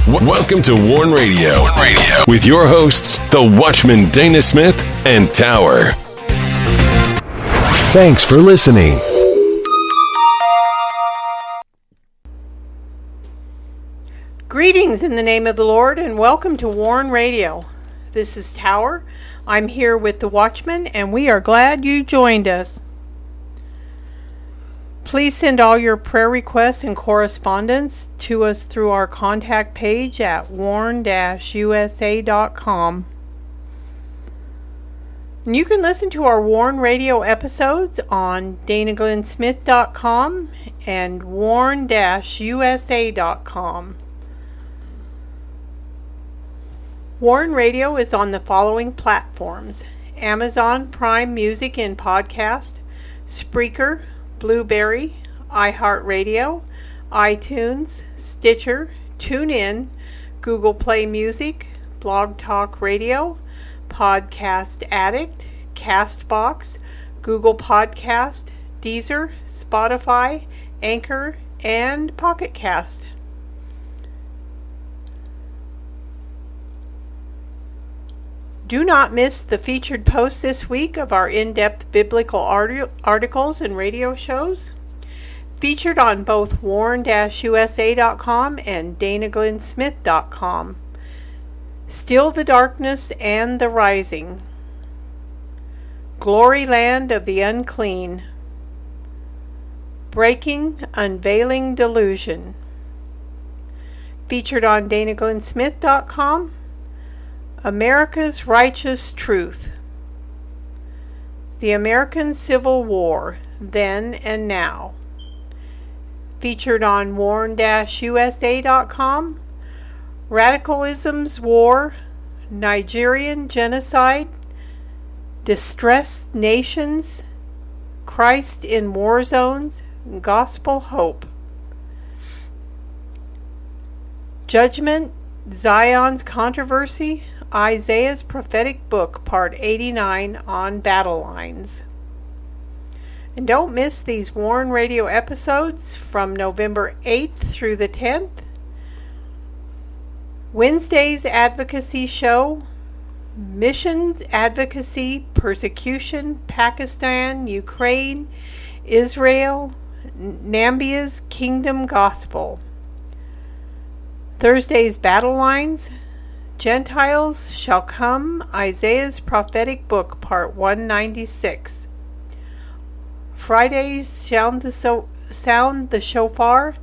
Welcome to Warn Radio with your hosts, the Watchman Dana Smith and Tower. Thanks for listening. Greetings in the name of the Lord and welcome to Warn Radio. This is Tower. I'm here with the Watchman and we are glad you joined us. Please send all your prayer requests and correspondence to us through our contact page at warn-usa.com. And you can listen to our Warn Radio episodes on danaglennsmith.com and warn-usa.com. Warn Radio is on the following platforms: Amazon Prime Music and Podcast, Spreaker, Blueberry, iHeartRadio, iTunes, Stitcher, TuneIn, Google Play Music, Blog Talk Radio, Podcast Addict, Castbox, Google Podcast, Deezer, Spotify, Anchor, and Pocket Cast. Do not miss the featured post this week of our in-depth biblical articles and radio shows, featured on both warn-usa.com and danaglennsmith.com. Still the Darkness and the Rising, Glory Land of the Unclean, Breaking Unveiling Delusion, featured on danaglennsmith.com. America's Righteous Truth, The American Civil War, Then and Now, featured on warn-usa.com. Radicalism's War, Nigerian Genocide, Distressed Nations, Christ in War Zones, Gospel Hope, Judgment, Zion's Controversy, Isaiah's Prophetic Book, Part 89 on Battle Lines. And don't miss these Warn Radio episodes from November 8th through the 10th. Wednesday's Advocacy Show, Missions Advocacy, Persecution, Pakistan, Ukraine, Israel, Namibia's Kingdom Gospel. Thursday's Battle Lines, Gentiles Shall Come, Isaiah's Prophetic Book, Part 196. Fridays, Sound the Shofar,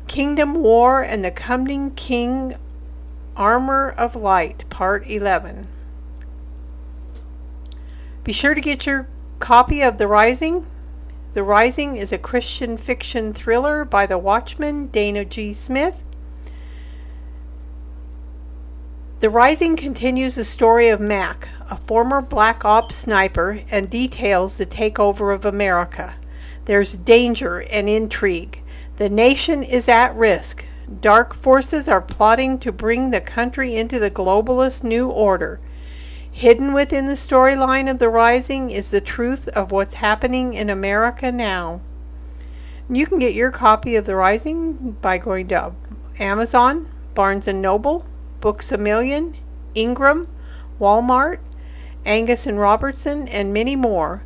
Kingdom War and the Coming King, Armor of Light, Part 11. Be sure to get your copy of The Rising. The Rising is a Christian fiction thriller by the Watchman Dana G. Smith. The Rising continues the story of Mac, a former Black Ops sniper, and details the takeover of America. There's danger and intrigue. The nation is at risk. Dark forces are plotting to bring the country into the globalist new order. Hidden within the storyline of The Rising is the truth of what's happening in America now. You can get your copy of The Rising by going to Amazon, Barnes & Noble, Books A Million, Ingram, Walmart, Angus and Robertson, and many more.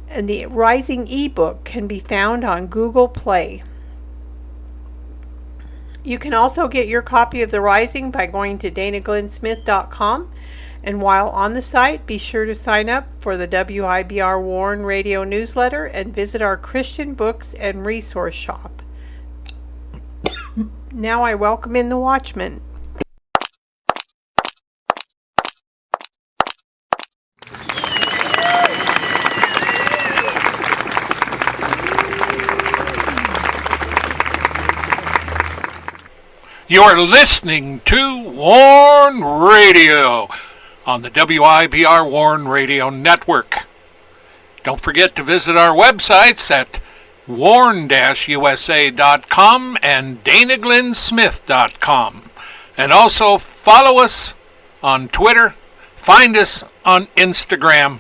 And the Rising ebook can be found on Google Play. You can also get your copy of The Rising by going to danaglennsmith.com. And while on the site, be sure to sign up for the WIBR Warn Radio newsletter and visit our Christian books and resource shop. Now I welcome in the Watchman. You're listening to Warn Radio on the WIBR Warn Radio Network. Don't forget to visit our websites at warn-usa.com and danaglennsmith.com. And also follow us on Twitter, find us on Instagram,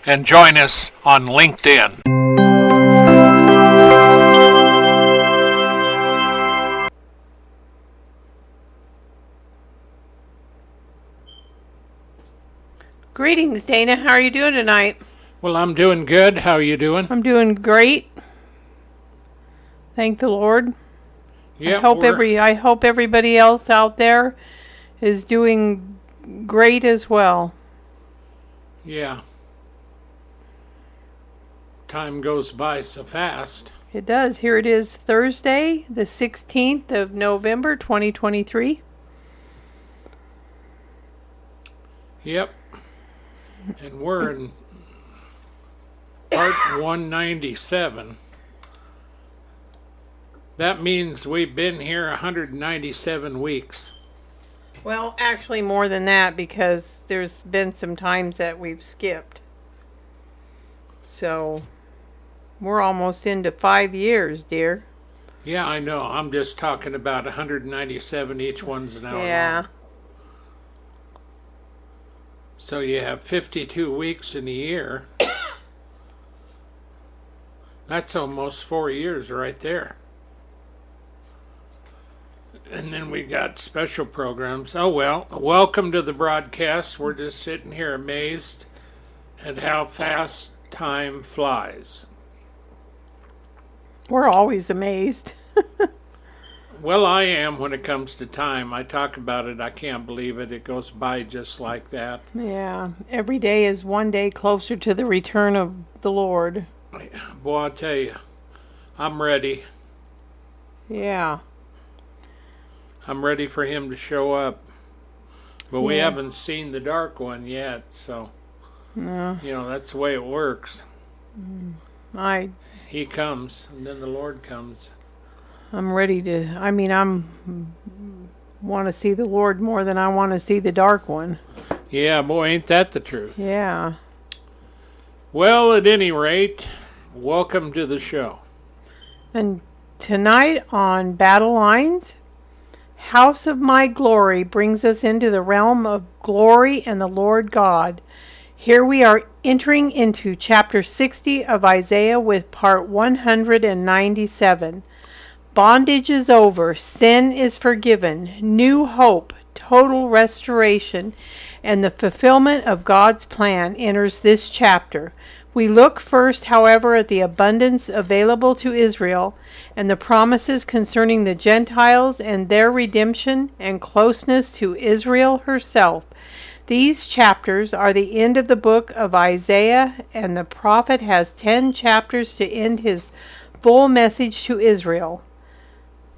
and join us on LinkedIn. Greetings, Dana. How are you doing tonight? Well, I'm doing good. How are you doing? I'm doing great. Thank the Lord. Yeah. I hope everybody else out there is doing great as well. Yeah. Time goes by so fast. It does. Here it is, Thursday, the 16th of November, 2023. Yep. And we're in part 197. That means we've been here 197 weeks. Well, actually more than that, because there's been some times that we've skipped. So, we're almost into 5 years, dear. Yeah, I know. I'm just talking about 197. Each one's an hour Yeah. long. So you have 52 weeks in a year. That's almost 4 years right there. And then we got special programs. Oh, well, welcome to the broadcast. We're just sitting here amazed at how fast time flies. We're always amazed. Well, I am when it comes to time. I talk about it. I can't believe it. It goes by just like that. Yeah. Every day is one day closer to the return of the Lord. Boy, I'll tell you, I'm ready. Yeah. I'm ready for him to show up. But we Yeah. haven't seen the dark one yet, so, No. That's the way it works. He comes, and then the Lord comes. I'm ready to, I'm want to see the Lord more than I want to see the dark one. Yeah, boy, ain't that the truth. Yeah. Well, at any rate, welcome to the show. And tonight on Battle Lines, House of My Glory brings us into the realm of glory and the Lord God. Here we are entering into chapter 60 of Isaiah with part 197. Bondage is over, sin is forgiven, new hope, total restoration, and the fulfillment of God's plan enters this chapter. We look first, however, at the abundance available to Israel and the promises concerning the Gentiles and their redemption and closeness to Israel herself. These chapters are the end of the book of Isaiah, and the prophet has 10 chapters to end his full message to Israel,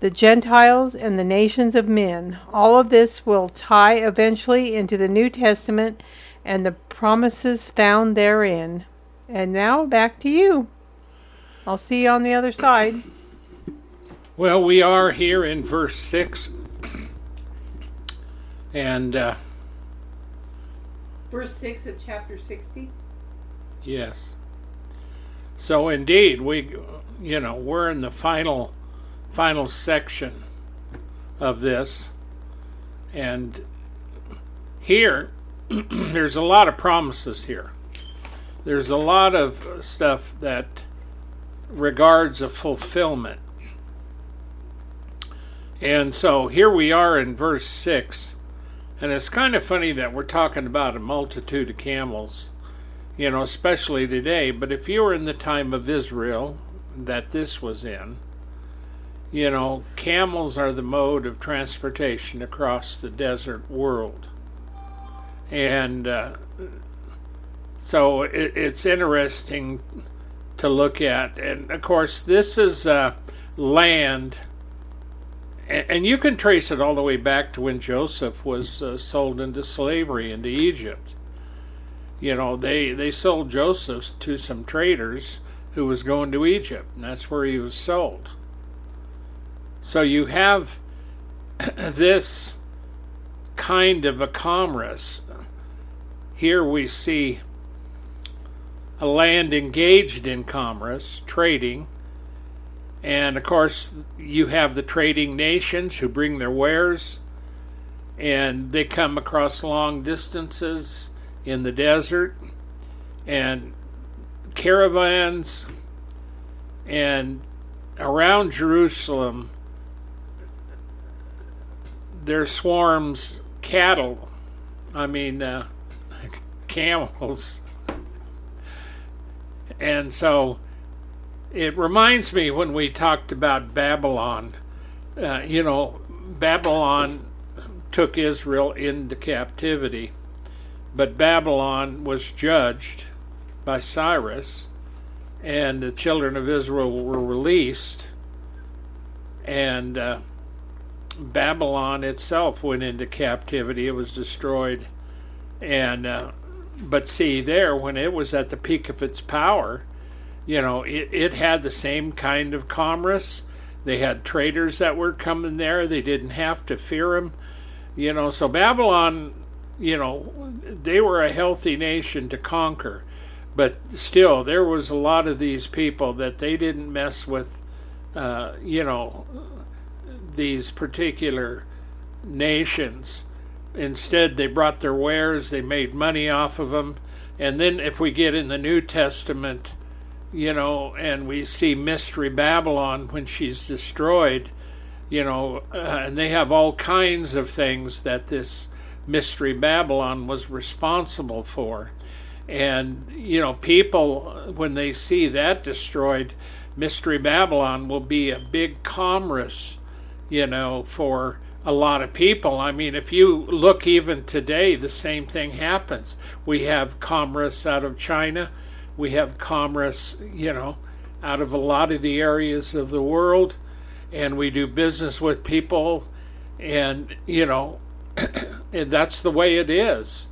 the Gentiles, and the nations of men. All of this will tie eventually into the New Testament and the promises found therein. And now, back to you. I'll see you on the other side. Well, we are here in verse 6. And, Verse 6 of chapter 60. yes. So, indeed, we're in the final section of this. And here, there's a lot of promises here. There's a lot of stuff that regards a fulfillment. And so here we are in verse 6. And it's kind of funny that we're talking about a multitude of camels, especially today. But if you were in the time of Israel that this was in, camels are the mode of transportation across the desert world. And so it's interesting to look at. And, of course, this is land, and you can trace it all the way back to when Joseph was sold into slavery into Egypt. They sold Joseph to some traders who was going to Egypt, and that's where he was sold. So you have this kind of a commerce. Here we see a land engaged in commerce, trading, and of course you have the trading nations who bring their wares, and they come across long distances in the desert, and caravans, and around Jerusalem there swarms cattle. camels. And so it reminds me when we talked about Babylon, Babylon took Israel into captivity, but Babylon was judged by Cyrus, and the children of Israel were released, and Babylon itself went into captivity. It was destroyed, and but see there, when it was at the peak of its power, it had the same kind of commerce. They had traders that were coming there. They didn't have to fear them. So Babylon, they were a healthy nation to conquer. But still, there was a lot of these people that they didn't mess with, these particular nations. Instead, they brought their wares, they made money off of them. And then if we get in the New Testament, and we see Mystery Babylon when she's destroyed, and they have all kinds of things that this Mystery Babylon was responsible for. And, people, when they see that destroyed, Mystery Babylon will be a big commerce, for a lot of people. I mean, if you look even today, the same thing happens. We have commerce out of China. We have commerce, out of a lot of the areas of the world. And we do business with people. And, and that's the way it is.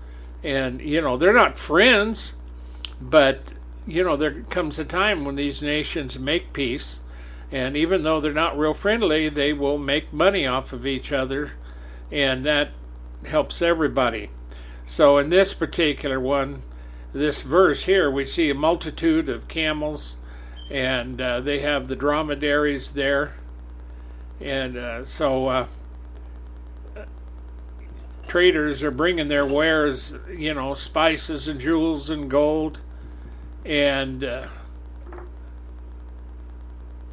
And, they're not friends, but, there comes a time when these nations make peace, and even though they're not real friendly, they will make money off of each other, and that helps everybody. So in this particular one, this verse here, we see a multitude of camels, and they have the dromedaries there, and traders are bringing their wares, spices and jewels and gold, and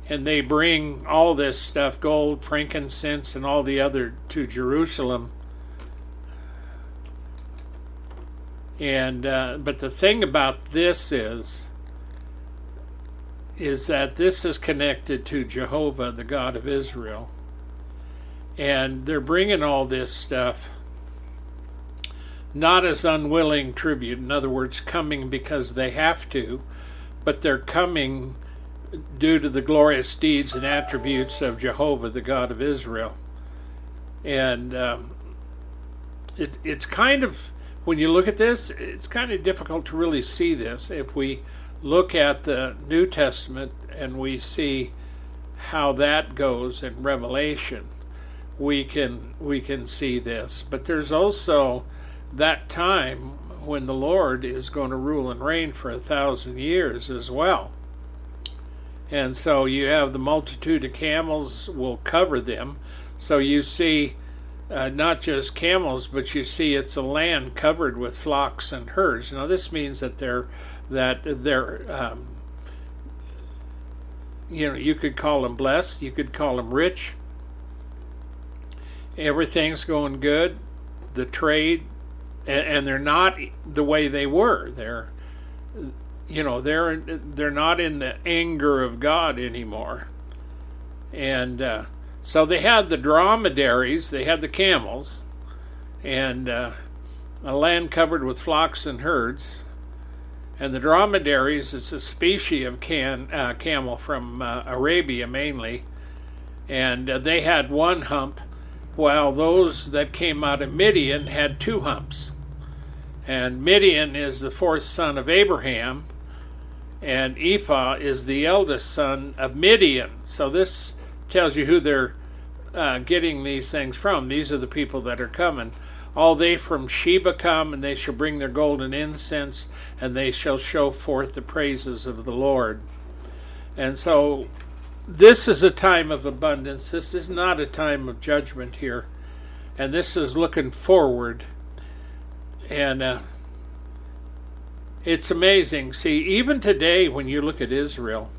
they bring all this stuff, gold, frankincense, and all the other to Jerusalem. And but the thing about this is that this is connected to Jehovah, the God of Israel, and they're bringing all this stuff not as unwilling tribute, in other words, coming because they have to, but they're coming due to the glorious deeds and attributes of Jehovah, the God of Israel. And it's kind of, when you look at this, it's kind of difficult to really see this. If we look at the New Testament and we see how that goes in Revelation, we can see this. But there's also that time when the Lord is going to rule and reign for 1,000 years as well. And so you have the multitude of camels will cover them. So you see not just camels, but you see it's a land covered with flocks and herds. Now this means that they're you could call them blessed, you could call them rich. Everything's going good. The trade, and they're not the way they were. They're not in the anger of God anymore. And so they had the dromedaries, they had the camels, and a land covered with flocks and herds. And the dromedaries, it's a species of camel from Arabia mainly, and they had one hump, while those that came out of Midian had two humps. And Midian is the fourth son of Abraham, and Ephah is the eldest son of Midian. So this tells you who they're getting these things from. These are the people that are coming. All they from Sheba come, and they shall bring their golden incense, and they shall show forth the praises of the Lord. And so this is a time of abundance. This is not a time of judgment here. And this is looking forward. And it's amazing. See, even today when you look at Israel,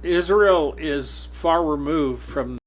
Israel is far removed from